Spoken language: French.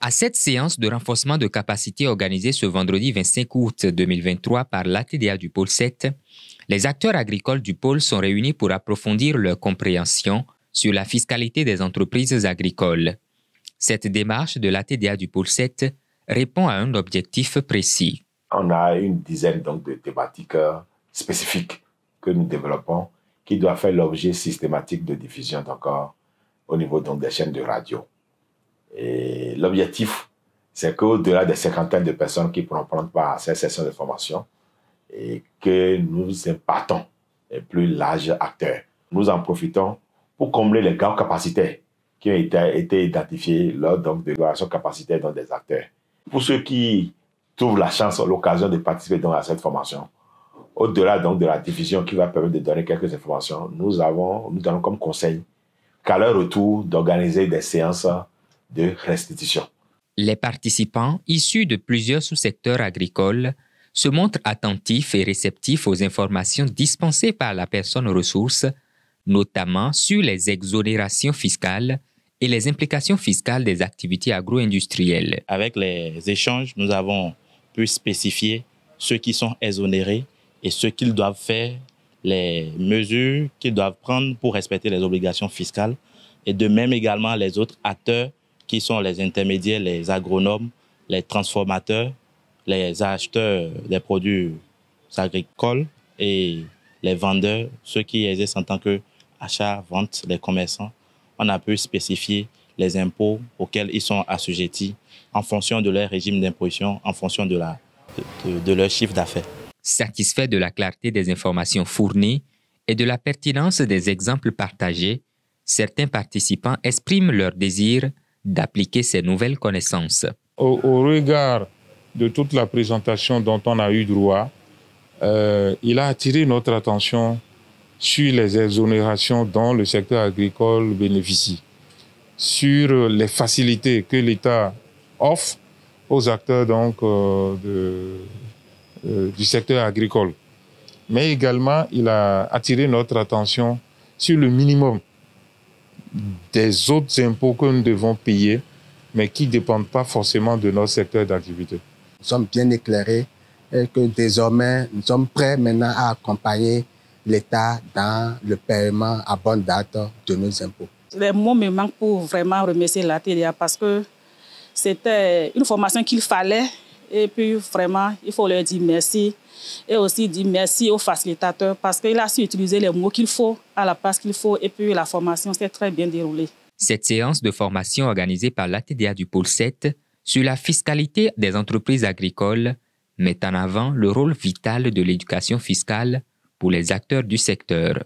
À cette séance de renforcement de capacité organisée ce vendredi 25 août 2023 par l'ATDA du pôle 7, les acteurs agricoles du pôle sont réunis pour approfondir leur compréhension sur la fiscalité des entreprises agricoles. Cette démarche de l'ATDA du pôle 7 répond à un objectif précis. On a une dizaine donc, de thématiques spécifiques que nous développons qui doivent faire l'objet systématique de diffusion encore au niveau donc, des chaînes de radio. Et l'objectif, c'est qu'au-delà des cinquantaines de personnes qui pourront prendre part à cette session de formation, et que nous impartons les plus larges acteurs. Nous en profitons pour combler les gaps capacitaires qui ont été identifiés lors donc, de l'évaluation capacitaire dans des acteurs. Pour ceux qui trouvent la chance, l'occasion de participer donc, à cette formation, au-delà donc, de la diffusion qui va permettre de donner quelques informations, nous donnons comme conseil qu'à leur retour d'organiser des séances de restitution. Les participants, issus de plusieurs sous-secteurs agricoles, se montrent attentifs et réceptifs aux informations dispensées par la personne ressource, notamment sur les exonérations fiscales et les implications fiscales des activités agro-industrielles. Avec les échanges, nous avons pu spécifier ceux qui sont exonérés et ce qu'ils doivent faire, les mesures qu'ils doivent prendre pour respecter les obligations fiscales, et de même également les autres acteurs qui sont les intermédiaires, les agronomes, les transformateurs, les acheteurs des produits agricoles et les vendeurs, ceux qui exercent en tant qu'achat, vente, les commerçants. On a pu spécifier les impôts auxquels ils sont assujettis en fonction de leur régime d'imposition, en fonction de leur chiffre d'affaires. Satisfait de la clarté des informations fournies et de la pertinence des exemples partagés, certains participants expriment leur désir d'appliquer ces nouvelles connaissances. Au regard de toute la présentation dont on a eu droit, il a attiré notre attention sur les exonérations dont le secteur agricole bénéficie, sur les facilités que l'État offre aux acteurs donc, du secteur agricole. Mais également, il a attiré notre attention sur le minimum des autres impôts que nous devons payer, mais qui ne dépendent pas forcément de notre secteur d'activité. Nous sommes bien éclairés et que désormais, nous sommes prêts maintenant à accompagner l'État dans le paiement à bonne date de nos impôts. Les mots me manquent pour vraiment remercier l'ATDA parce que c'était une formation qu'il fallait et puis vraiment, il faut leur dire merci et aussi dire merci au facilitateur parce qu'il a su utiliser les mots qu'il faut à la place qu'il faut et puis la formation s'est très bien déroulée. Cette séance de formation organisée par l'ATDA du pôle 7 sur la fiscalité des entreprises agricoles met en avant le rôle vital de l'éducation fiscale pour les acteurs du secteur.